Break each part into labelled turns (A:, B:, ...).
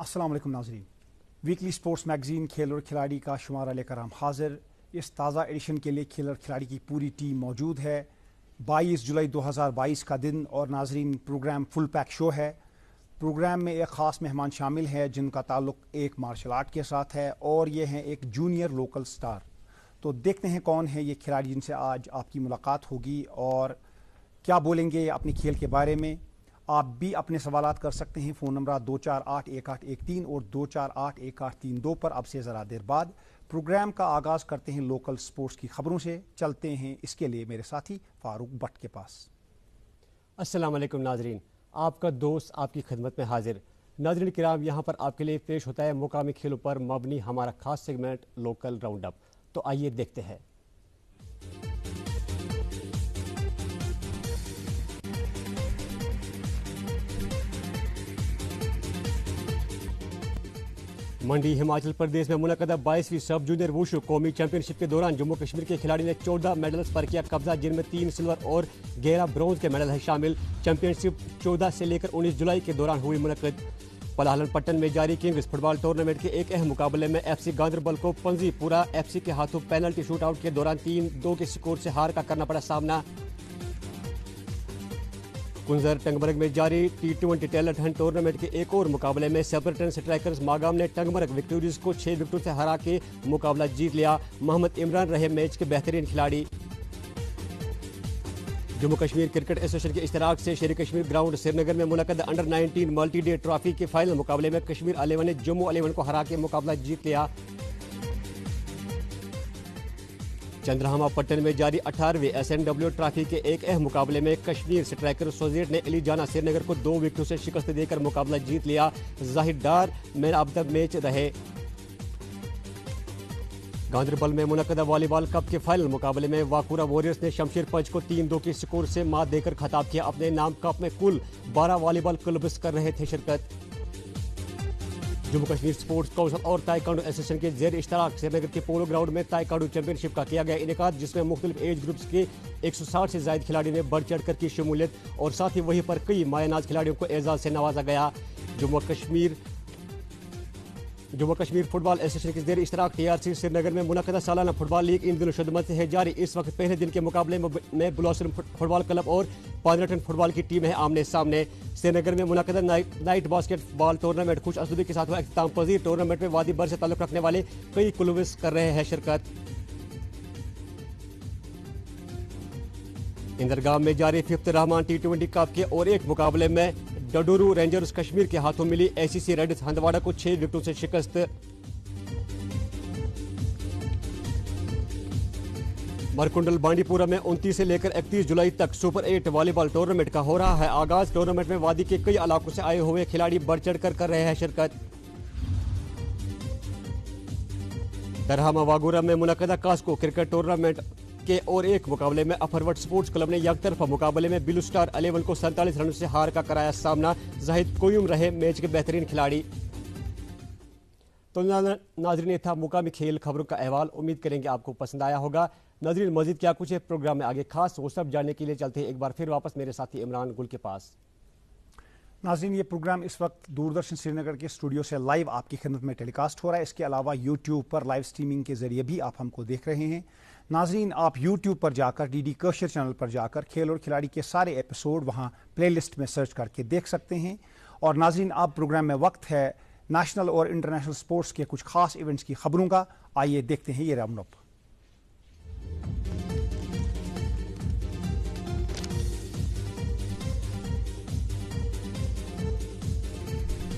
A: अस्सलाम वालेकुम नाज़रीन, वीकली स्पोर्ट्स मैगजीन खेल और खिलाड़ी का शुमारा लेकर हम हाजिर। इस ताज़ा एडिशन के लिए खेल और खिलाड़ी की पूरी टीम मौजूद है। 22 जुलाई 2022 का दिन और नाज़रीन प्रोग्राम फुल पैक शो है। प्रोग्राम में एक ख़ास मेहमान शामिल है जिनका ताल्लुक़ एक मार्शल आर्ट के साथ है और ये हैं एक जूनियर लोकल स्टार। तो देखते हैं कौन है ये खिलाड़ी जिनसे आज आपकी मुलाकात होगी और क्या बोलेंगे अपने खेल के बारे में। आप भी अपने सवालात कर सकते हैं। फ़ोन नंबर 2481813 और 2481832 पर। अब से ज़रा देर बाद प्रोग्राम का आगाज़ करते हैं लोकल स्पोर्ट्स की खबरों से। चलते हैं इसके लिए मेरे साथी फारूक भट्ट के पास।
B: अस्सलाम वालेकुम नाजरीन, आपका दोस्त आपकी खिदमत में हाजिर। नाजरीन किराम, यहाँ पर आपके लिए पेश होता है मुकामी खेलों पर मबनी हमारा खास सेगमेंट लोकल राउंड अप। तो आइए देखते हैं। मंडी हिमाचल प्रदेश में मुनक़दा 22वीं सब जूनियर वुशु कौमी चैंपियनशिप के दौरान जम्मू कश्मीर के खिलाड़ी ने 14 मेडल्स पर किया कब्जा, जिनमें 3 सिल्वर और 11 ब्रॉन्ज के मेडल है शामिल। चैंपियनशिप 14 से लेकर 19 जुलाई के दौरान हुई मुनक़द। पलाहलन पट्टन में जारी किंग्स फुटबॉल टूर्नामेंट के एक अहम मुकाबले में FC गांदरबल को पंजीपुरा FC के हाथों पेनल्टी शूट आउट के दौरान 3-2 के स्कोर से हार का करना पड़ा सामना। कुंजर टंगमरग में जारी T20 टैलेंट हंट टूर्नामेंट के एक और मुकाबले में सेपरेटन स्ट्राइकर्स मागाम ने टंगमरग विक्टोरियज को 6 विकेटों से हरा के मुकाबला जीत लिया। मोहम्मद इमरान रहे मैच के बेहतरीन खिलाड़ी। जम्मू कश्मीर क्रिकेट एसोसिएशन के इश्तराक से शेर कश्मीर ग्राउंड श्रीनगर में मुनक़द अंडर 19 मल्टी डे ट्रॉफी के फाइनल मुकाबले में कश्मीर 11 ने जम्मू 11 को हरा के मुकाबला जीत लिया। चंद्रहामा पट्टन में जारी 18वीं SNW ट्रॉफी के एक अहम मुकाबले में कश्मीर स्ट्राइकर सोजेट ने अली जाना श्रीनगर को 2 विकेटों से शिकस्त देकर मुकाबला जीत लिया। जाहिद डार मैन ऑफ द मैच रहे। गांदरबल में मुनक़दा वॉलीबॉल कप के फाइनल मुकाबले में वाकुरा वॉरियर्स ने शमशेर पंच को 3-2 के स्कोर से मात देकर खिताब किया। अपने नाम कप में कुल 12 वॉलीबॉल क्लब्स कर रहे थे शिरकत। जम्मू कश्मीर स्पोर्ट्स काउंसिल और ताइक्वांडो एसोसिएशन के जेर इश्तराक श्रीनगर के पोलो ग्राउंड में ताइक्वांडो चैंपियनशिप का किया गया इनेकाद, जिसमें मुख्तलिफ एज ग्रुप्स के 160 से ज्यादा खिलाड़ियों ने बढ़ चढ़ कर की शमूलियत और साथ ही वहीं पर कई मायनाज खिलाड़ियों को एजाज से नवाजा गया। जम्मू कश्मीर फुटबॉल एसोसिएशन के जेर इश्तराक TRC श्रीनगर में मुनक़दा सालाना फुटबॉल लीग इन दिनों शुद्धमत है जारी। इस वक्त पहले दिन के मुकाबले में ब्लॉसम फुटबॉल क्लब और पादरटन फुटबॉल की टीम है आमने सामने। श्रीनगर में मुनक़दा नाइट बास्केटबॉल टूर्नामेंट खुश असलूबी के साथ हुआ इख्तिताम पजीर। टूर्नामेंट में वादी बर से ताल्लुक़ रखने वाले कई क्लब्स कर रहे हैं शिरकत। इंदरगाम में जारी फिफ्थ रहमान T20 कप के और एक मुकाबले में डडोरू रेंजर्स कश्मीर के हाथों मिली ACC रेड्स हंदवाड़ा को 6 विकेटों से शिकस्त। मरकुंडल बांडीपुरा में 29 से लेकर 31 जुलाई तक सुपर 8 वॉलीबॉल टूर्नामेंट का हो रहा है आगाज। टूर्नामेंट में वादी के कई इलाकों से आए हुए खिलाड़ी बढ़ चढ़ कर रहे हैं शिरकत। दरहामा वागुरा में मुनक़दा कास्को क्रिकेट टूर्नामेंट के और एक मुकाबले में अफरवट स्पोर्ट्स क्लब ने यकतरफा मुकाबले में ब्लू स्टार 11 को 47 रनों से हार का कराया सामना। जाहिद कोयुम रहे मैच के बेहतरीन खिलाड़ी। तो नाजरीन, ये था मुकामी खेल खबरों का अहवाल। उम्मीद करेंगे आपको पसंद आया होगा। नाजरीन, मजीद क्या कुछ है प्रोग्राम में आगे खास वो सब जानने के लिए चलते हैं एक बार फिर वापस मेरे साथी इमरान गुल के पास।
A: नाज़रीन, ये प्रोग्राम इस वक्त दूरदर्शन श्रीनगर के स्टूडियो से लाइव आपकी खिदमत में टेलीकास्ट हो रहा है। इसके अलावा यूट्यूब पर लाइव स्ट्रीमिंग के जरिए भी आप हमको देख रहे हैं। नाज़रीन, आप यूट्यूब पर जाकर DD कशर चैनल पर जाकर खेल और खिलाड़ी के सारे एपिसोड वहाँ प्लेलिस्ट में सर्च करके देख सकते हैं। और नाज़रीन, अब प्रोग्राम में वक्त है नेशनल और इंटरनेशनल स्पोर्ट्स के कुछ खास इवेंट्स की खबरों का। आइए देखते हैं ये राउंड अप।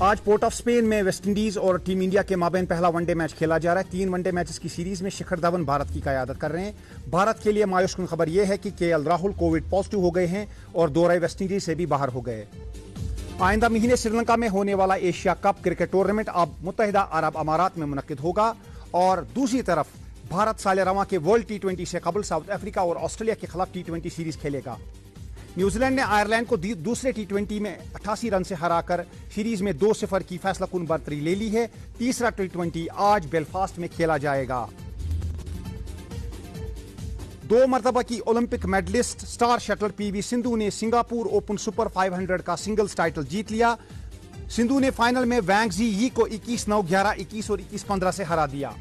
A: आज पोर्ट ऑफ स्पेन में वेस्टइंडीज और टीम इंडिया के माबैन पहला वनडे मैच खेला जा रहा है। 3 वनडे मैचेस की सीरीज में शिखर धवन भारत की क़यादत कर रहे हैं। भारत के लिए मायूसकुन खबर यह है कि KL राहुल कोविड पॉजिटिव हो गए हैं और दौरे वेस्टइंडीज से भी बाहर हो गए। आइंदा महीने श्रीलंका में होने वाला एशिया कप क्रिकेट टूर्नामेंट अब मुत्तहिदा अरब अमारात में मुनक्किद होगा। और दूसरी तरफ भारत साल रवां के वर्ल्ड T20 से कबल साउथ अफ्रीका और ऑस्ट्रेलिया के खिलाफ T20 सीरीज खेलेगा। न्यूजीलैंड ने आयरलैंड को दूसरे T20 में 88 रन से हराकर सीरीज में 2-0 की फैसलाकुन बढ़तरी ले ली है। तीसरा T20 आज बेलफास्ट में खेला जाएगा। 2 मरतबा की Olympic medalist star shuttler PV Sindhu ने सिंगापुर ओपन सुपर 500 का सिंगल्स टाइटल जीत लिया। सिंधु ने फाइनल में वैंग जी यी को 21-9, 11-21 और 21-15 से हरा दिया।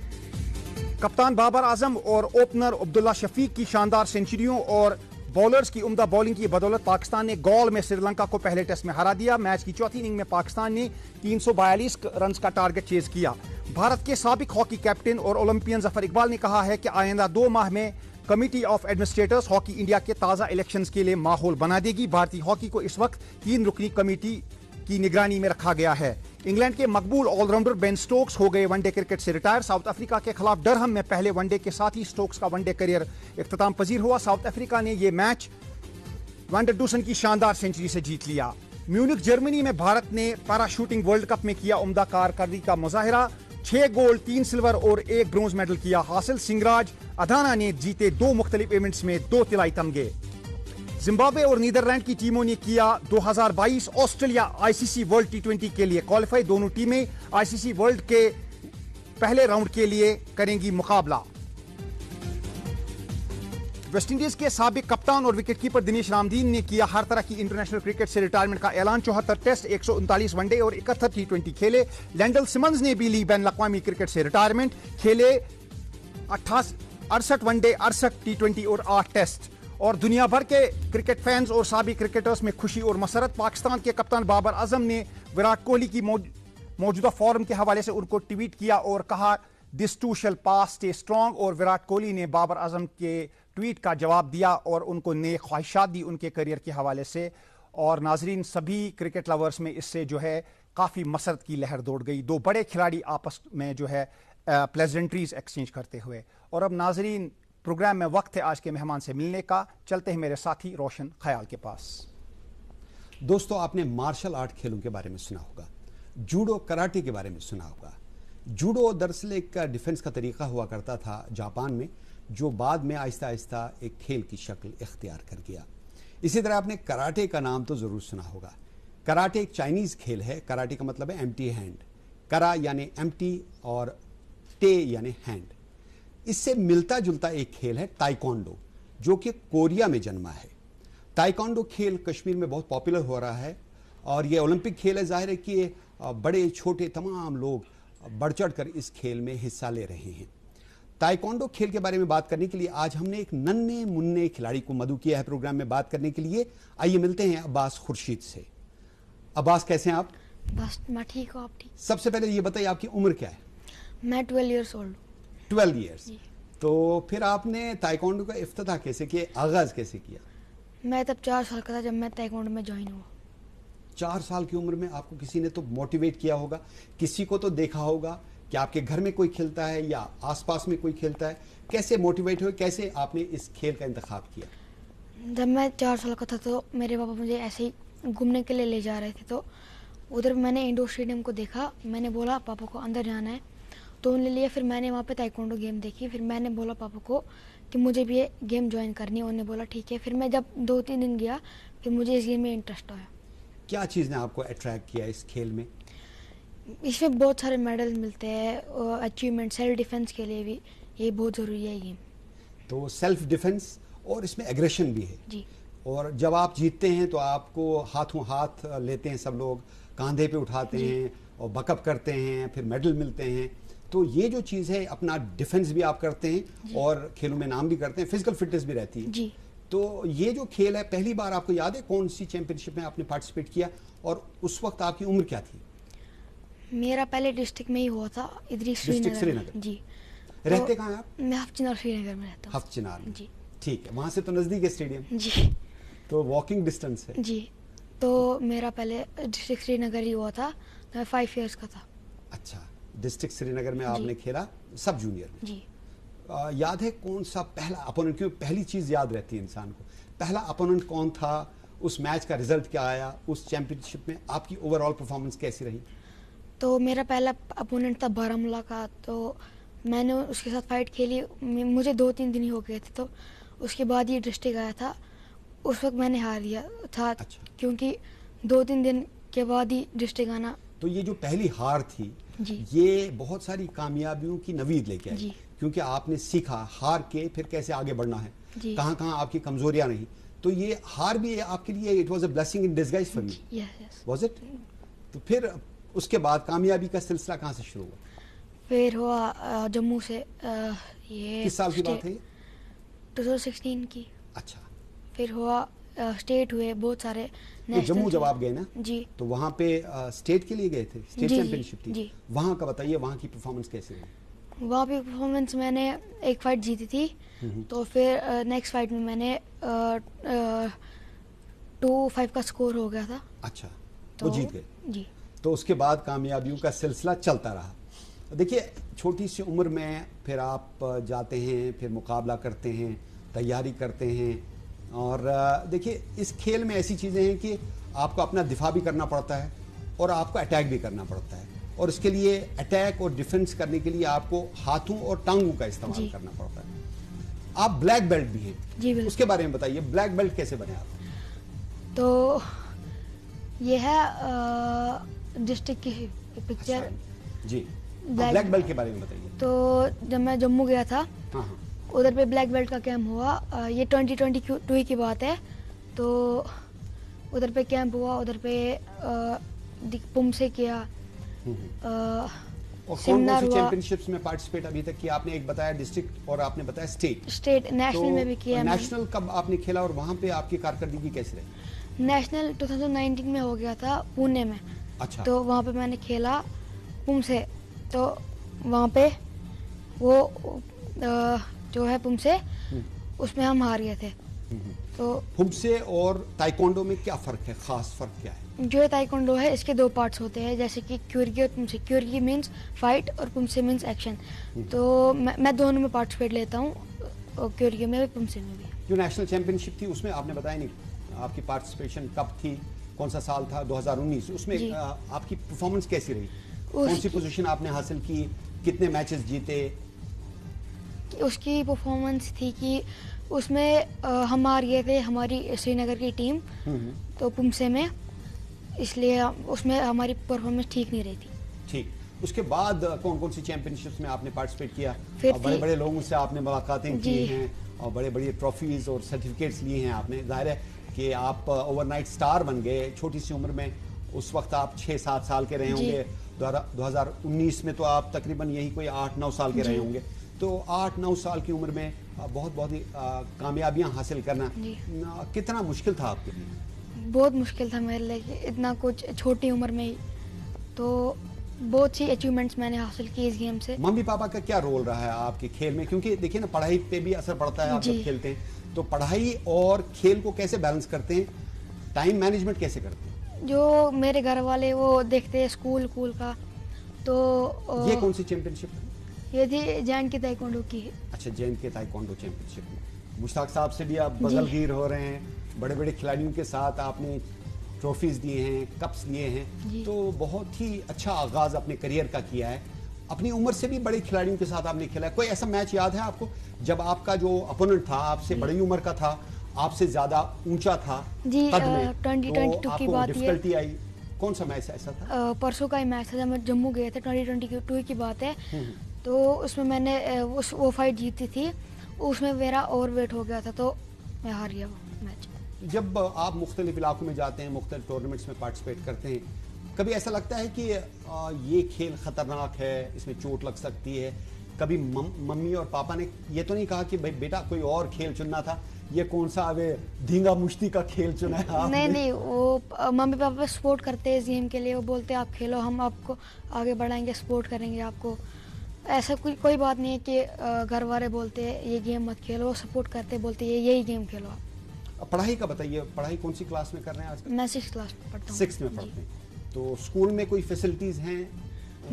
A: कप्तान बाबर आजम और ओपनर अब्दुल्ला शफीक की शानदार सेंचुरियों और बॉलर्स की उम्दा बॉलिंग की बदौलत पाकिस्तान ने गौल में श्रीलंका को पहले टेस्ट में हरा दिया। मैच की चौथी इनिंग में पाकिस्तान ने 342 रन का टारगेट चेज किया। भारत के साबिक हॉकी कैप्टन और ओलंपियन जफर इकबाल ने कहा है कि आइंदा 2 माह में committee of administrators hockey India के ताज़ा इलेक्शंस के लिए माहौल बना देगी। भारतीय हॉकी को इस वक्त 3 रुकनी कमेटी की निगरानी में रखा गया है। इंग्लैंड के मकबूल ऑलराउंडर बेन स्टोक्स हो गए वनडे क्रिकेट से रिटायर। साउथ अफ्रीका के खिलाफ डरहम में पहले वनडे के साथ ही स्टोक्स का वनडे करियर इख्तिताम पजीर हुआ। साउथ अफ्रीका ने यह मैच वैंडर डूसन की शानदार सेंचुरी से जीत लिया। म्यूनिख जर्मनी में भारत ने पैरा शूटिंग वर्ल्ड कप में किया उम्दा कारकर्दगी का मुजाहिरा। 6 गोल्ड, 3 सिल्वर और 1 ब्रोंज मेडल किया हासिल। सिंगराज अधाना ने जीते 2 मुख्तलिफ इवेंट्स में 2 तिलाई तमगे। जिम्बाब्वे और नीदरलैंड की टीमों ने किया 2022 ऑस्ट्रेलिया आईसीसी वर्ल्ड T20 के लिए क्वालिफाई। दोनों टीमें आईसीसी वर्ल्ड के पहले राउंड के लिए करेंगी मुकाबला। वेस्टइंडीज के साबिक कप्तान और विकेटकीपर दिनेश रामदीन ने किया हर तरह की इंटरनेशनल क्रिकेट से रिटायरमेंट का ऐलान। 74 टेस्ट, 139 वनडे और 71 T20 खेले। लैंडल सिमंस ने भी ली बैन अवी क्रिकेट से रिटायरमेंट। खेले 68 वनडे, 68 T20 और 8 टेस्ट। और दुनिया भर के क्रिकेट फैंस और साबिक क्रिकेटर्स में खुशी और मसरत। पाकिस्तान के कप्तान बाबर आजम ने विराट कोहली की मौजूदा फॉर्म के हवाले से उनको ट्वीट किया और कहा this to shell pass, stay strong. और विराट कोहली ने बाबर आजम के ट्वीट का जवाब दिया और उनको नेक ख्वाहिशात दी उनके करियर के हवाले से। और नाजरीन, सभी क्रिकेट लवर्स में इससे जो है काफ़ी मसरत की लहर दौड़ गई। 2 बड़े खिलाड़ी आपस में जो है प्लेजेंट्रीज एक्सचेंज करते हुए। और अब नाजरीन, प्रोग्राम में वक्त है आज के मेहमान से मिलने का। चलते हैं मेरे साथी रोशन ख्याल के पास।
C: दोस्तों, आपने मार्शल आर्ट खेलों के बारे में सुना होगा, जूडो कराटे के बारे में सुना होगा। जूडो दरअसल एक डिफेंस का तरीका हुआ करता था जापान में, जो बाद में आहिस्ता आहिस्ता एक खेल की शक्ल इख्तियार कर गया। इसी तरह आपने कराटे का नाम तो ज़रूर सुना होगा। कराटे एक चाइनीज़ खेल है। कराटे का मतलब है एम्प्टी हैंड। करा यानी एम्प्टी और टे यानी हैंड। इससे मिलता जुलता एक खेल है ताइक्वांडो, जो कि कोरिया में जन्मा है। ताइक्वांडो खेल कश्मीर में बहुत पॉपुलर हो रहा है और ये ओलंपिक खेल है। जाहिर है कि बड़े छोटे तमाम लोग बढ़ चढ़ कर इस खेल में हिस्सा ले रहे हैं। ताइक्वांडो खेल के बारे में बात करने के लिए आज हमने एक नन्हे मुन्ने खिलाड़ी को मदऊ किया है प्रोग्राम में बात करने के लिए। आइए मिलते हैं अब्बास खुर्शीद से। अब्बास, कैसे हैं आप?
D: बस मैं ठीक हूँ, आप ठीक?
C: सबसे पहले ये बताइए, आपकी उम्र क्या है?
D: मैं 12 ईयर्स ओल्ड।
C: 12 ईयर्स। तो फिर आपने ताइक्वांडो का इफ्तिताह कैसे किया, आगाज कैसे किया?
D: मैं तब 4 साल का था जब मैं ताइक्वांडो में ज्वाइन हुआ।
C: 4 साल की उम्र में आपको किसी ने तो मोटिवेट किया होगा, किसी को तो देखा होगा कि आपके घर में कोई खेलता है या आसपास में कोई खेलता है। कैसे मोटिवेट हुए, कैसे आपने इस खेल का इंतखाब किया?
D: जब मैं 4 साल का था तो मेरे पापा मुझे ऐसे ही घूमने के लिए ले जा रहे थे, तो उधर मैंने इंडोर स्टेडियम को देखा। मैंने बोला पापा को अंदर जाना है, तो उन्होंने लिए। फिर मैंने वहाँ पे ताइक्वांडो गेम देखी। फिर मैंने बोला पापा को कि मुझे भी ये गेम ज्वाइन करनी है। उन्होंने बोला ठीक है। फिर मैं जब 2-3 दिन गया, फिर मुझे इस गेम में इंटरेस्ट आया।
C: क्या चीज़ ने आपको अट्रैक्ट किया इस खेल में?
D: इसमें बहुत सारे मेडल मिलते हैं, अचीवमेंट, सेल्फ डिफेंस के लिए भी ये बहुत ज़रूरी है गेम।
C: तो सेल्फ डिफेंस और इसमें एग्रेशन भी है
D: जी।
C: और जब आप जीतते हैं तो आपको हाथों हाथ लेते हैं सब लोग, कांधे पे उठाते हैं और बकअप करते हैं, फिर मेडल मिलते हैं। तो ये जो चीज़ है, अपना डिफेंस भी आप करते हैं और खेलों में नाम भी करते हैं, फिजिकल फिटनेस भी रहती है
D: जी।
C: तो ये जो खेल है, पहली बार आपको याद है कौन सी चैंपियनशिप में आपने पार्टिसिपेट किया और उस वक्त आपकी उम्र क्या थी?
D: मेरा पहले डिस्ट्रिक्ट में ही हुआ था, इधर श्रीनगर। जी।
C: रहते कहाँ हैं आप?
D: मैं हफ्चिनार श्रीनगर में रहता हूँ।
C: हफ्चिनार में।
D: जी।
C: ठीक है, वहाँ से तो नज़दीक है स्टेडियम।
D: जी।
C: तो वॉकिंग डिस्टेंस है।
D: जी। तो मेरा पहले डिस्ट्रिक्ट श्रीनगर ही हुआ था, तो मैं 5 ईयर्स का था।
C: अच्छा, डिस्ट्रिक्ट श्रीनगर में आपने खेला, सब जूनियर में।
D: जी।
C: याद है कौन सा पहला अपोनेंट? क्योंकि पहली चीज़ याद रहती है इंसान को, पहला अपोनेंट कौन था, उस मैच का रिजल्ट क्या आया, उस चैंपियनशिप में आपकी ओवरऑल परफॉर्मेंस कैसी रही?
D: तो मेरा पहला अपोनेंट था बारामूला का। तो मैंने उसके साथ फाइट खेली, मुझे 2-3 दिन ही हो गए थे। तो उसके बाद ये डिस्ट्रिक्ट आया था, उस वक्त मैंने हार दिया था।
C: अच्छा।
D: क्योंकि 2-3 दिन के बाद ही डिस्ट्रिक्ट आना।
C: तो ये जो पहली हार थी
D: जी।
C: ये बहुत सारी कामयाबियों की नवीद लेके आई,
D: जी।
C: क्योंकि आपने सीखा हार के फिर कैसे आगे बढ़ना है,
D: जी।
C: कहाँ कहाँ आपकी कमजोरियां रही। तो ये हार भी आपके लिए it was a blessing in disguise for you,
D: yes.
C: Was it? तो फिर उसके बाद कामयाबी का सिलसिला कहाँ से शुरू हुआ?
D: फिर हुआ जम्मू से, ये
C: किस साल की बात है?
D: 2016 की।
C: अच्छा,
D: फिर हुआ स्टेट हुए बहुत सारे।
C: तो जम्मू जब आप गए ना,
D: जी,
C: तो वहाँ पे स्टेट के लिए गए थे, स्टेट
D: जी,
C: चैंपियनशिप थी।
D: जी।
C: वहाँ का बताइए, वहाँ की परफॉर्मेंस कैसी रही?
D: वहाँ पे परफॉर्मेंस मैंने एक फाइट जीती थी, तो फिर नेक्स्ट फाइट में मैंने 2-5 का स्कोर हो गया था।
C: अच्छा,
D: तो
C: वो जीत गए।
D: जी,
C: तो उसके बाद कामयाबियों का सिलसिला चलता रहा। देखिए, छोटी सी उम्र में फिर आप जाते हैं, फिर मुकाबला करते हैं, तैयारी करते हैं, और देखिए इस खेल में ऐसी चीज़ें हैं कि आपको अपना दिफा भी करना पड़ता है और आपको अटैक भी करना पड़ता है, और इसके लिए अटैक और डिफेंस करने के लिए आपको हाथों और टांगों का इस्तेमाल
D: जी।
C: करना पड़ता है। आप ब्लैक बेल्ट भी हैं,
D: जी बिल्कुल।
C: उसके बारे में बताइए, ब्लैक बेल्ट कैसे बने आप?
D: तो ये है डिस्ट्रिक्ट की पिक्चर।
C: अच्छा, जी,
D: ब्लैक-
C: ब्लैक बेल्ट के बारे में बताइए।
D: तो जब मैं जम्मू गया था,
C: हाँ हाँ,
D: उधर पे ब्लैक बेल्ट का कैंप हुआ। ये 2022 की बात है। तो उधर पे कैंप हुआ, उधर पे पुम से किया,
C: और कौन
D: सेमिनार
C: सी
D: हुआ।
C: चैंपियनशिप्स में पार्टिसिपेट अभी तक किया आपने? एक बताया डिस्ट्रिक्ट और आपने बताया स्टेट।
D: स्टेट नेशनल में भी किया मैंने।
C: नेशनल कब आपने खेला और वहां पे आपकी कारकर्दगी कैसी रही?
D: नेशनल 2019 में हो गया था पुणे में।
C: अच्छा,
D: तो वहाँ पे मैंने खेला पुम से। तो वहाँ पे वो जो है पुम से, उसमें हम हार गए थे। तो
C: पुमसे और ताइक्वांडो में क्या फर्क है, खास फर्क क्या है?
D: जो ताइक्वांडो है, इसके 2 पार्ट्स होते हैं, जैसे कि क्योरगी और पुमसे। क्योरगी मीन्स फाइट और पुमसे मीन्स एक्शन। तो मैं दोनों में पार्टिसिपेट लेता हूँ, और क्योरगी में भी पुमसे में भी।
C: जो नेशनल चैंपियनशिप थी उसमें आपने बताया नहीं, आपकी पार्टिसिपेशन कब थी, कौन सा साल था? 2019। उसमें
D: जी।
C: आपकी परफॉर्मेंस कैसी रही? कौन सी पोजीशन आपने हासिल की, कितने मैचेस जीते?
D: उसकी परफॉर्मेंस थी कि उसमें हम हार गए थे, हमारी श्रीनगर की टीम, तो पुमसे में, इसलिए उसमें हमारी परफॉर्मेंस ठीक नहीं रही थी।
C: ठीक, उसके बाद कौन कौन सी चैंपियनशिप्स में आपने पार्टिसिपेट किया?
D: फिर
C: और बड़े
D: थी-
C: बड़े लोगों से आपने मुलाकातें की
D: जी।
C: हैं और बड़े बड़े ट्रॉफीज और सर्टिफिकेट्स लिए हैं आपने। जाहिर है कि आप ओवरनाइट स्टार बन गए छोटी सी उम्र में। उस वक्त आप 6-7 साल के रहे
D: जी।
C: होंगे। 2019 में तो आप तकरीबन यही कोई 8-9 साल के रहे
D: जी।
C: होंगे। तो 8-9 साल की उम्र में बहुत बहुत ही कामयाबियां हासिल करना
D: जी।
C: कितना मुश्किल था आपके लिए?
D: बहुत मुश्किल था मेरे लिए, इतना कुछ छोटी उम्र में ही। तो बहुत सी अचीवमेंट्स मैंने हासिल की इस गेम से।
C: मम्मी पापा का क्या रोल रहा है आपके खेल में? क्योंकि देखिए ना, पढ़ाई पे भी असर पड़ता है आप जब
D: जी।
C: खेलते हैं। तो पढ़ाई और खेल को कैसे बैलेंस करते हैं? टाइम मैनेजमेंट कैसे करते हैं?
D: जो मेरे घर वाले वो देखते हैं स्कूल का, तो
C: ये कौन सी चैंपियनशिप है?
D: ये थी जैन की ताइक्वांडो की।
C: अच्छा, जैन के ताइक्वांडो चैंपियनशिप में मुश्ताक साहब से भी आप बगलगीर हो रहे हैं। बड़े बड़े खिलाड़ियों के साथ आपने ट्रॉफीज दिए हैं, कप्स लिए हैं।
D: जी।
C: तो बहुत ही अच्छा आगाज अपने करियर का किया है। अपनी उम्र से भी बड़े खिलाड़ियों के साथ आपने खेला है। कोई ऐसा मैच याद है आपको जब आपका जो अपोनेंट था आपसे बड़ी उम्र का था, आपसे ज्यादा ऊंचा था
D: जी,
C: कद में,
D: 2022
C: तो
D: की
C: आपको
D: बात ये।
C: डिफिकल्टी आई? कौन सा मैच ऐसा था?
D: परसों का ही मैच था जब मैं जम्मू गए थे, 2022 की बात है। तो उसमें मैंने वो फाइट जीती थी। उसमें मेरा ओवर वेट हो गया था, तो मैं हार गया वो मैच।
C: जब आप मुख्तलिफ इलाकों में जाते हैं, मुख्तलिफ टूर्नामेंट्स में पार्टिसिपेट करते हैं, कभी ऐसा लगता है कि ये खेल खतरनाक है, इसमें चोट लग सकती है? कभी मम्मी और पापा ने ये तो नहीं कहा कि भाई बेटा कोई और खेल चुनना था, ये कौन सा अबे धींगा मुश्ती का खेल चुना है आपने?
D: नहीं, वो मम्मी पापा सपोर्ट करते हैं इस गेम के लिए। वो बोलते हैं आप खेलो, हम आपको आगे बढ़ाएंगे, सपोर्ट करेंगे आपको। ऐसा कोई बात नहीं है कि घर वाले बोलते हैं ये गेम मत खेलो, सपोर्ट करते, बोलते हैं यही गेम खेलो आप।
C: पढ़ाई का बताइए, पढ़ाई कौन सी क्लास में कर रहे हैं आजकल?
D: मैं 6th क्लास में पढ़ता हूँ।
C: 6th में पढ़ते हैं। तो स्कूल में कोई फैसिलिटीज हैं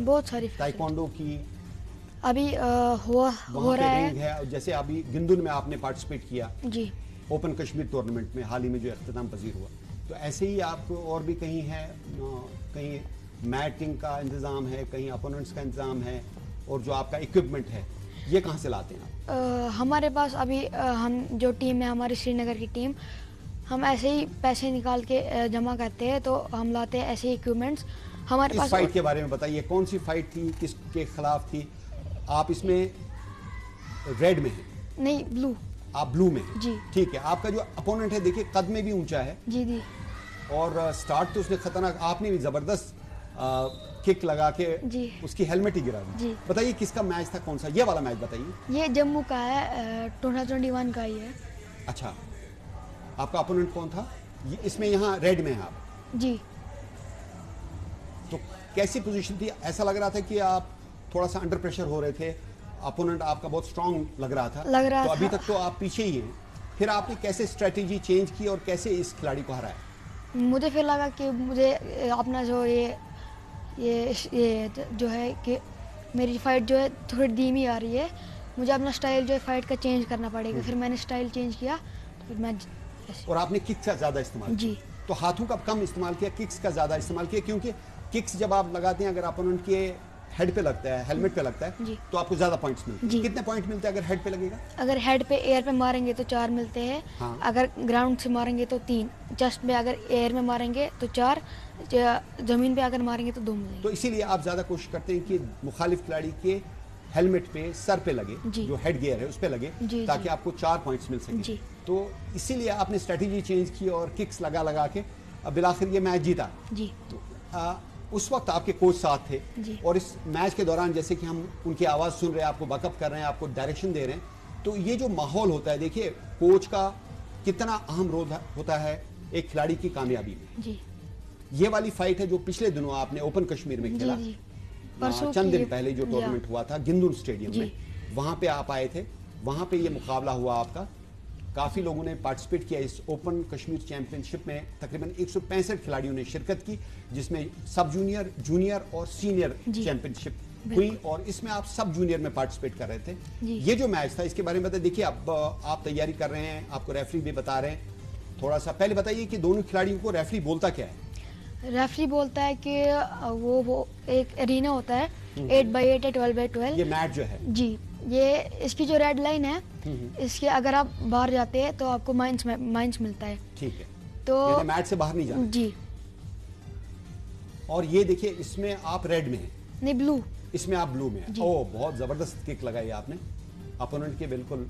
D: बहुत सारी
C: ताइक्वांडो की?
D: अभी हो
C: वहाँ
D: रहा
C: पे रिंग
D: है।
C: है, जैसे अभी गिंदुन में आपने पार्टिसिपेट किया
D: जी,
C: ओपन कश्मीर टूर्नामेंट में, हाल ही में जो अख्ताम पजीर हुआ। तो ऐसे ही आपको और भी कहीं है, कहीं मैटिंग का इंतज़ाम है, कहीं अपोनेंट्स का इंतज़ाम है, और जो आपका इक्विपमेंट है ये कहाँ से लाते हैं आप?
D: हमारे पास अभी हम जो टीम है, हमारी श्रीनगर की टीम, हम ऐसे ही पैसे निकाल के जमा करते हैं, तो हम लाते हैं ऐसे इक्विपमेंट्स हमारे
C: इस
D: पास।
C: फाइट के बारे में बताइए, कौन सी फाइट थी, किसके खिलाफ थी? आप इसमें रेड में हैं,
D: नहीं, ब्लू।
C: आप ब्लू में हैं।
D: जी।
C: ठीक है, आपका जो अपोनेंट है देखिए कद में भी ऊंचा है,
D: जी
C: और स्टार्ट तो उसने खतरनाक, आपने भी जबरदस्त किक लगा के
D: जी।
C: उसकी हेलमेट ही गिरा दी।
D: जी।
C: बताइए किसका मैच था, कौन सा ये वाला मैच बताइए।
D: ये जम्मू का है, 2021 का ही है।
C: अच्छा, आपका अपोनेंट कौन था? इसमें यहाँ रेड में है आप,
D: जी।
C: तो कैसी पोजीशन थी? ऐसा लग रहा था कि आप थोड़ा सा अंडर प्रेशर हो रहे थे, अपोनेंट आपका बहुत स्ट्रांग लग रहा था,
D: लग रहा
C: तो अभी
D: था।
C: तक तो आप पीछे ही हैं, फिर आपने कैसे स्ट्रेटेजी चेंज की और कैसे इस खिलाड़ी को हराया?
D: मुझे फिर लगा कि मुझे अपना जो ये जो है कि मेरी फाइट जो है थोड़ी धीमी आ रही है, मुझे अपना स्टाइल जो है फाइट का चेंज करना पड़ेगा। फिर मैंने स्टाइल चेंज किया, तो फिर मैं ऐसे।
C: और आपने किक्स का ज्यादा इस्तेमाल किया?
D: जी।
C: तो हाथों का कम इस्तेमाल किया, किक्स का ज्यादा इस्तेमाल किया, क्योंकि किक्स जब आप लगाते हैं अगर अपोनेंट के हेड पे लगता है, हेलमेट पे लगता है,
D: जी।
C: तो आपको ज्यादा पॉइंट्स मिलते हैं।
D: जी।
C: कितने पॉइंट मिलते हैं अगर हेड पे लगेगा?
D: अगर हेड पे एयर पे मारेंगे तो 4 मिलते हैं।
C: हाँ।
D: अगर ग्राउंड से मारेंगे तो 3, चेस्ट में अगर एयर में मारेंगे तो 4, जमीन पे अगर मारेंगे तो 2 मिलेंगे।
C: तो इसीलिए आप ज्यादा कोशिश करते हैं कि मुखालिफ खिलाड़ी के हेलमेट पे, सर पे लगे,
D: जी।
C: जो हेड गियर है उस पे लगे,
D: जी,
C: ताकि
D: जी।
C: आपको 4 पॉइंट्स मिल सके।
D: जी।
C: तो इसीलिए आपने स्ट्रेटेजी चेंज की और किक्स लगा लगा के बिलाखिर ये मैच जीता।
D: जी।
C: तो उस वक्त आपके कोच साथ थे,
D: जी।
C: और इस मैच के दौरान जैसे कि हम उनकी आवाज़ सुन रहे हैं, आपको बैकअप कर रहे हैं, आपको डायरेक्शन दे रहे हैं, तो ये जो माहौल होता है, देखिए कोच का कितना अहम रोल होता है एक खिलाड़ी की कामयाबी में।
D: जी।
C: ये वाली फाइट है जो पिछले दिनों आपने ओपन कश्मीर में खेला,
D: जी। परसों
C: चंद दिन
D: की-
C: पहले जो
D: या।
C: टूर्नामेंट हुआ था गिंदुन स्टेडियम
D: जी।
C: में, वहां पे आप आए थे, वहां पे ये मुकाबला हुआ आपका। काफी लोगों ने पार्टिसिपेट किया इस ओपन कश्मीर चैंपियनशिप में, तकरीबन 165 खिलाड़ियों ने शिरकत की, जिसमें सब जूनियर, जूनियर और सीनियर
D: जी।
C: चैंपियनशिप हुई, और इसमें आप सब जूनियर में पार्टिसिपेट कर रहे थे।
D: जी।
C: ये जो मैच था इसके बारे में बताइए। देखिए अब आप तैयारी कर रहे हैं, आपको रेफरी भी बता रहे हैं, थोड़ा सा पहले बताइए कि दोनों खिलाड़ियों को रेफरी बोलता क्या है?
D: रेफरी बोलता है कि वो एक एरिना होता है, 8x8 है, 12x12।
C: ये मैच जो है,
D: जी। ये इसकी जो रेड लाइन है, इसके अगर आप बाहर जाते हैं तो आपको माइंस मिलता है।
C: ठीक है,
D: तो
C: यानी मैच से बाहर नहीं जाना।
D: जी।
C: और ये देखिए इसमें आप रेड में हैं,
D: नहीं, ब्लू।
C: इसमें आप ब्लू में हैं।
D: जी।
C: ओह, बहुत जबरदस्त किक लगाई आपने अपोनेंट के बिल्कुल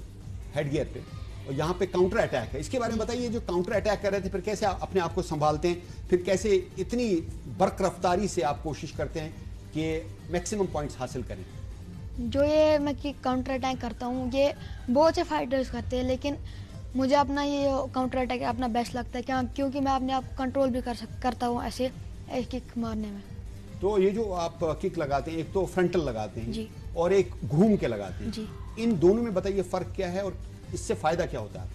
C: हेड गियर पे, और यहाँ पे काउंटर अटैक है। इसके बारे में बताइए, जो काउंटर अटैक कर रहे थे, फिर कैसे आप अपने आप को संभालते हैं, फिर कैसे इतनी बर्क रफ्तारी से आप कोशिश करते हैं कि मैक्सिमम पॉइंट्स हासिल करें?
D: जो ये मैं कि काउंटर अटैक करता हूँ, ये बहुत से फाइटर्स करते हैं, लेकिन मुझे अपना ये काउंटर अटैक अपना बेस्ट लगता है, क्योंकि मैं अपने आप को कंट्रोल भी करता हूँ ऐसे एक किक मारने में।
C: तो ये जो आप किक लगाते हैं, एक तो फ्रंटल लगाते हैं
D: जी।
C: और एक घूम के लगाते हैं,
D: जी।
C: इन दोनों में बताइए फर्क क्या है और इससे फायदा क्या होता है?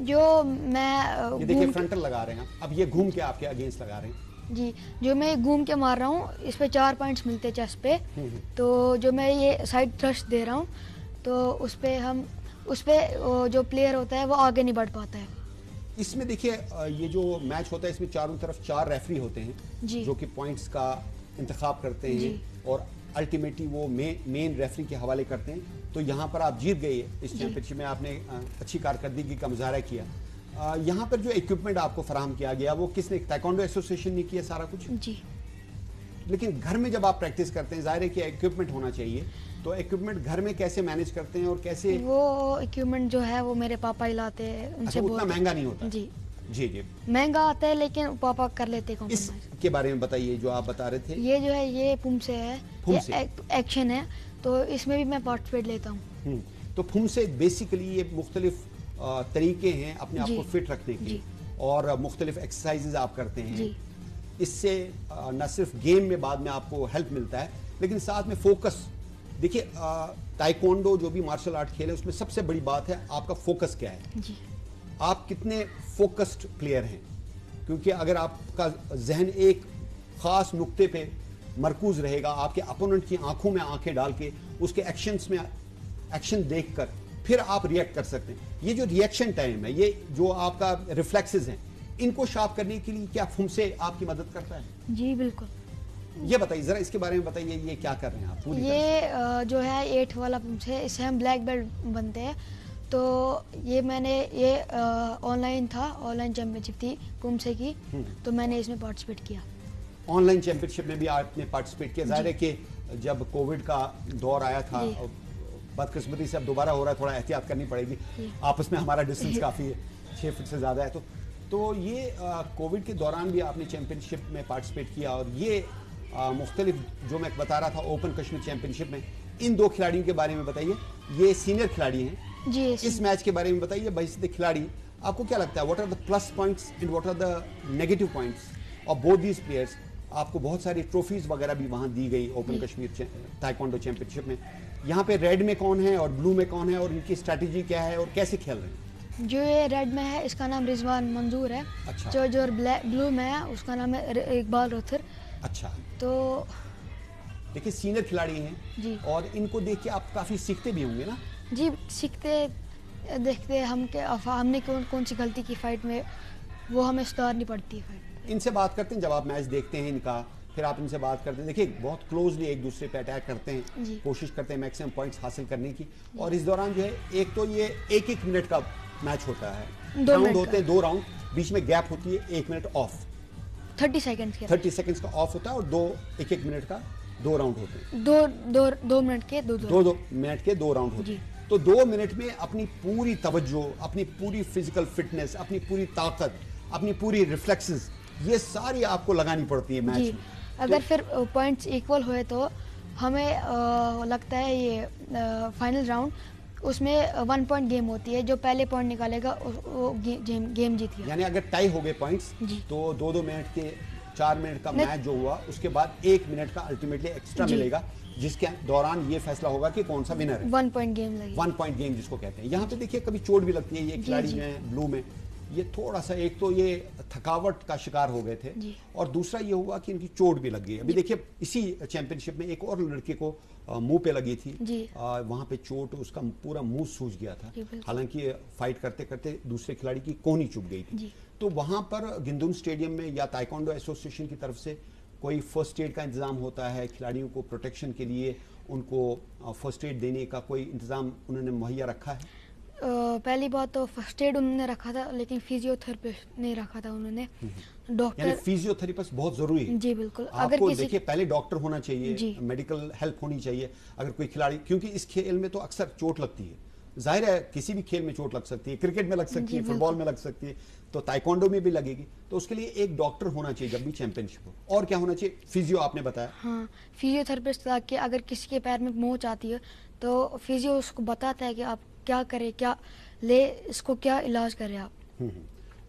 D: जो मैं
C: ये देखिए
D: घूम
C: फ्रंटल लगा रहे हैं, अब ये घूम के आपके अगेंस्ट लगा रहे हैं।
D: जी, जो मैं घूम के मार रहा हूँ, इस पे 4 पॉइंट्स मिलते हैं चेस्ट पे। तो जो मैं ये साइड थ्रस्ट दे रहा हूँ, तो उस पे जो प्लेयर होता है वो आगे नहीं बढ़ पाता है।
C: इसमें देखिए ये जो मैच होता है इसमें चारों तरफ 4 रेफरी होते हैं,
D: जी।
C: जो कि पॉइंट्स का इंतखाब करते हैं,
D: जी।
C: और अल्टीमेटली वो मेन रेफरी के हवाले करते हैं। तो यहाँ पर आप जीत गए इस
D: जी।
C: चैंपियनशिप में, आपने अच्छी कारकर्दगी का मुजाहरा किया। यहाँ पर जो इक्विपमेंट आपको फराहम किया गया वो किसने, ताइक्वांडो एसोसिएशन ने किया सारा कुछ?
D: जी।
C: लेकिन घर में जब आप प्रैक्टिस करते हैं, जाहिर है कि इक्विपमेंट होना चाहिए, तो इक्विपमेंट घर में कैसे मैनेज करते हैं और कैसे?
D: वो इक्विपमेंट जो है वो मेरे पापा ही लाते हैं,
C: अच्छा,
D: उनसे
C: उतना
D: बोलते-
C: महंगा नहीं होता?
D: जी।
C: जी जी,
D: महंगा आता है, लेकिन पापा कर लेते हैं कॉम्प्रोमाइज।
C: इसके बारे में बताइए जो आप बता रहे थे।
D: ये जो है ये पुमसे है,
C: पुमसे।
D: ये एक्शन है, तो इसमें भी मैं पार्टिसिपेट लेता हूँ।
C: तो फुम से बेसिकली ये मुख्तलिफ तरीके हैं अपने आप
D: जी।
C: को फिट रखने के,
D: जी।
C: और मुख्तलिफ एक्सरसाइजेज आप करते हैं।
D: जी।
C: इससे न सिर्फ गेम में बाद में आपको हेल्प मिलता है, लेकिन साथ में फोकस। देखिए ताइक्वांडो जो भी मार्शल आर्ट खेल है, उसमें सबसे बड़ी बात है आपका फोकस क्या है,
D: जी।
C: आप कितने फोकस्ड प्लेयर हैं। क्योंकि अगर आपका जहन एक खास नुक्ते पे मरकूज रहेगा, आपके अपोनेंट की आंखों में आंखें डाल के उसके एक्शंस में एक्शन देखकर फिर आप रिएक्ट कर सकते हैं। ये जो रिएक्शन टाइम है, ये जो आपका रिफ्लेक्सेस हैं, इनको शार्प करने के लिए क्या फुम से आपकी मदद करता है?
D: जी बिल्कुल।
C: ये बताइए जरा, इसके बारे में बताइए, ये क्या कर रहे हैं आप पूरी तरह से?
D: ये जो है 8 वाला पंप है, इससे हम ब्लैक बेल्ट बनते हैं। तो ये मैंने ये ऑनलाइन था, ऑनलाइन चैंपियनशिप थी पुमसे की, तो मैंने इसमें पार्टिसिपेट किया।
C: ऑनलाइन चैंपियनशिप में भी आपने पार्टिसिपेट किया। जाहिर है कि जब कोविड का दौर आया था,
D: जी।
C: बदकिस्मती से अब दोबारा हो रहा है, थोड़ा एहतियात करनी पड़ेगी।
D: जी।
C: आपस में हमारा डिस्टेंस काफ़ी है, 6 फीट से ज़्यादा है। तो ये कोविड के दौरान भी आपने चैंपियनशिप में पार्टिसिपेट किया, और ये मुख्तलिफ जो मैं बता रहा था ओपन कश्मीर चैंपियनशिप में, इन दो खिलाड़ियों के बारे में बताइए। ये सीनियर खिलाड़ी हैं
D: जी।
C: इस मैच के बारे में बताइए, बहिस्ते खिलाड़ी आपको क्या लगता है, what are the plus points and what are the negative points of both these players? आपको बहुत सारी ट्रॉफीज वगैरह भी वहां दी गई ओपन कश्मीर ताइक्वांडो चैंपियनशिप में। यहाँ पे रेड में कौन है और ब्लू में कौन है और इनकी स्ट्रैटेजी क्या है और कैसे खेल रहे हैं?
D: जो ये रेड में है इसका नाम रिजवान मंजूर है।
C: अच्छा।
D: जो ब्लू में है उसका नाम है इकबाल रोथर।
C: अच्छा,
D: तो
C: देखिए सीनियर खिलाड़ी हैं
D: जी।
C: और इनको देख के आप काफी सीखते भी होंगे ना?
D: जी, सीखते देखते हमने कौन सी गलती की फाइट में, वो हमें सुधारनी पड़ती है फाइट।
C: इनसे बात करते हैं जब आप मैच देखते हैं इनका, फिर आप इनसे बात करते हैं। देखिए बहुत क्लोजली एक दूसरे पे अटैक करते हैं, कोशिश करते हैं मैक्सिमम पॉइंट्स हासिल करने की। और इस दौरान जो है एक तो ये एक मिनट का मैच होता है, राउंड होते हैं 2 राउंड, बीच में गैप होती है 1 मिनट ऑफ,
D: 30 सेकंड के
C: 30 सेकंड्स का ऑफ होता है और 1 मिनट का 2 राउंड होते हैं।
D: 2 मिनट के 2
C: मिनट के 2 राउंड होते हैं। तो 2 मिनट में अपनी पूरी तवज्जो, अपनी पूरी फिजिकल फिटनेस, अपनी पूरी ताकत, अपनी पूरी रिफ्लेक्सेस, ये सारी आपको लगानी पड़ती है मैच में।
D: अगर फिर पॉइंट्स इक्वल हुए तो हमें लगता है ये फाइनल राउंड उसमें 1 पॉइंट गेम होती है, जो पहले पॉइंट निकालेगा वो गेम जीत गया।
C: यानी अगर टाई हो गए पॉइंट्स तो 2-2 मिनट के 4 मिनट का मैच जो हुआ उसके बाद 1 मिनट का अल्टीमेटली एक्स्ट्रा मिलेगा, जिसके दौरान ये फैसला होगा कि कौन सा विनर है।
D: 1 पॉइंट गेम लगेगी।
C: 1 पॉइंट गेम जिसको कहते हैं। यहाँ पे देखिए कभी चोट भी लगती है, ये खिलाड़ी जो है ब्लू में, ये थोड़ा सा एक तो ये थकावट का शिकार हो गए थे और दूसरा ये हुआ कि इनकी चोट भी लग गई। अभी देखिए इसी चैंपियनशिप में एक और लड़के को मुंह पे लगी थी, वहां पे चोट, उसका पूरा मुंह सूज गया था। हालांकि फाइट करते करते दूसरे खिलाड़ी की कोहनी चुभ गई थी। तो वहां पर गिंदुन स्टेडियम में या ताइक्वांडो एसोसिएशन की तरफ से कोई फर्स्ट एड का इंतजाम होता है खिलाड़ियों को प्रोटेक्शन के लिए, उनको फर्स्ट एड देने का कोई इंतजाम उन्होंने मुहैया रखा है?
D: पहली बात तो फर्स्ट एड उन्होंने रखा था, लेकिन फिजियोथेरेपिस्ट नहीं रखा था उन्होंने। डॉक्टर,
C: यानी फिजियोथेरेपिस्ट बहुत जरूरी है।
D: जी बिल्कुल।
C: आपको देखिए पहले डॉक्टर होना चाहिए, मेडिकल हेल्प होनी चाहिए अगर कोई खिलाड़ी, क्योंकि इस खेल में तो अक्सर चोट लगती है, जाहिर है किसी भी खेल में चोट लग सकती है, क्रिकेट में लग सकती है, फुटबॉल में लग सकती है, तो ताइक्वांडो में भी लगेगी। तो उसके लिए एक डॉक्टर होना चाहिए जब भी चैंपियनशिप हो। और क्या होना चाहिए? फिजियो आपने बताया।
D: हाँ, फिजियोथेरेपिस्ट ताकि अगर किसी के पैर में मोच आती है तो फिजियो उसको बताता है कि आप क्या करें, क्या ले, इसको क्या इलाज करें आप।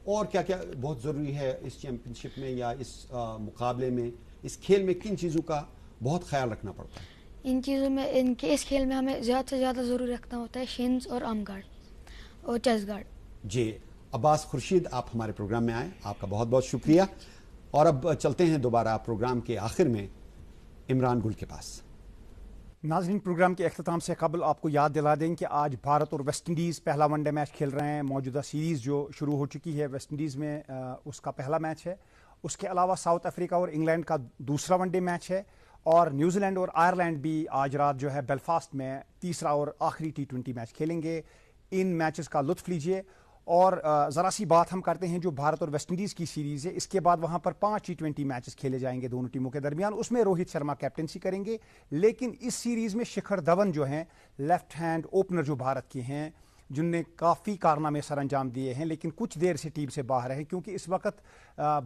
C: और क्या क्या बहुत ज़रूरी है इस चैंपियनशिप में या इस मुकाबले में, इस खेल में किन चीज़ों का बहुत ख्याल रखना पड़ता है?
D: इन चीज़ों में, इस खेल में हमें ज़्यादा से ज़्यादा ज़रूरी रखना होता है शिन्स और आर्म गार्ड और चेस्ट गार्ड।
C: जी, अब्बास खुर्शीद आप हमारे प्रोग्राम में आए, आपका बहुत बहुत शुक्रिया। और अब चलते हैं दोबारा प्रोग्राम के आखिर में इमरान गुल के पास।
A: नाज़रीन, प्रोग्राम के अख्ताम से कबल आपको याद दिला दें कि आज भारत और वेस्ट इंडीज़ पहला वनडे मैच खेल रहे हैं। मौजूदा सीरीज़ जो शुरू हो चुकी है वेस्ट इंडीज़ में उसका पहला मैच है। उसके अलावा साउथ अफ्रीका और इंग्लैंड का दूसरा वनडे मैच है और न्यूजीलैंड और आयरलैंड भी आज रात जो है बेलफास्ट में तीसरा और आखिरी T20 मैच खेलेंगे। इन मैचेस का लुत्फ लीजिए। और ज़रा सी बात हम करते हैं जो भारत और वेस्ट इंडीज़ की सीरीज़ है, इसके बाद वहाँ पर 5 T20 मैचेस खेले जाएंगे दोनों टीमों के दरमियान। उसमें रोहित शर्मा कैप्टनसी करेंगे, लेकिन इस सीरीज़ में शिखर धवन जो हैं लेफ्ट हैंड ओपनर जो भारत के हैं, जिनने काफ़ी कारनामे सर अंजाम दिए हैं, लेकिन कुछ देर से टीम से बाहर है क्योंकि इस वक्त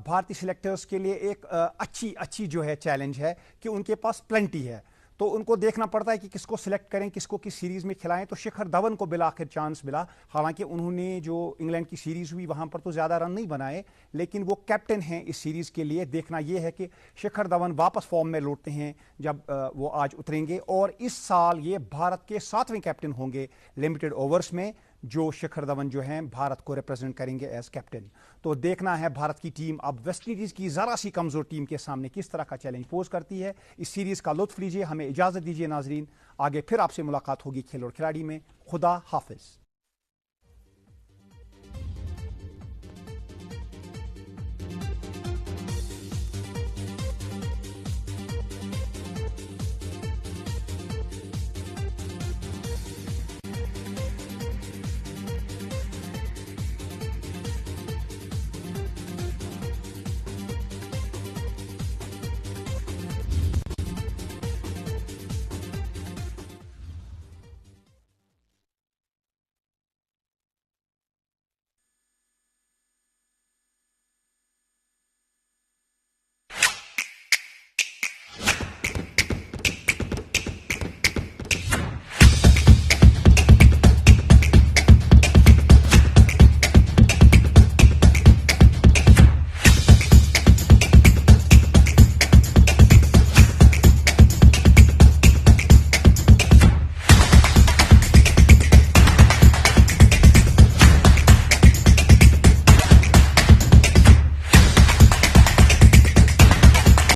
A: भारतीय सिलेक्टर्स के लिए एक अच्छी जो है चैलेंज है कि उनके पास प्लेंटी है, तो उनको देखना पड़ता है कि किसको सिलेक्ट करें, किसको किस सीरीज़ में खिलाएं। तो शिखर धवन को बिलाखिर चांस मिला। हालांकि उन्होंने जो इंग्लैंड की सीरीज़ हुई वहां पर तो ज़्यादा रन नहीं बनाए, लेकिन वो कैप्टन हैं इस सीरीज़ के लिए। देखना यह है कि शिखर धवन वापस फॉर्म में लौटते हैं जब वो आज उतरेंगे। और इस साल ये भारत के 7वें कैप्टन होंगे लिमिटेड ओवर्स में, जो शिखर धवन जो हैं भारत को रिप्रेजेंट करेंगे एज कैप्टन। तो देखना है भारत की टीम अब वेस्ट इंडीज़ की ज़रा सी कमज़ोर टीम के सामने किस तरह का चैलेंज पोज करती है। इस सीरीज़ का लुत्फ लीजिए। हमें इजाज़त दीजिए नाजरीन, आगे फिर आपसे मुलाकात होगी खेल और खिलाड़ी में। खुदा हाफिज़।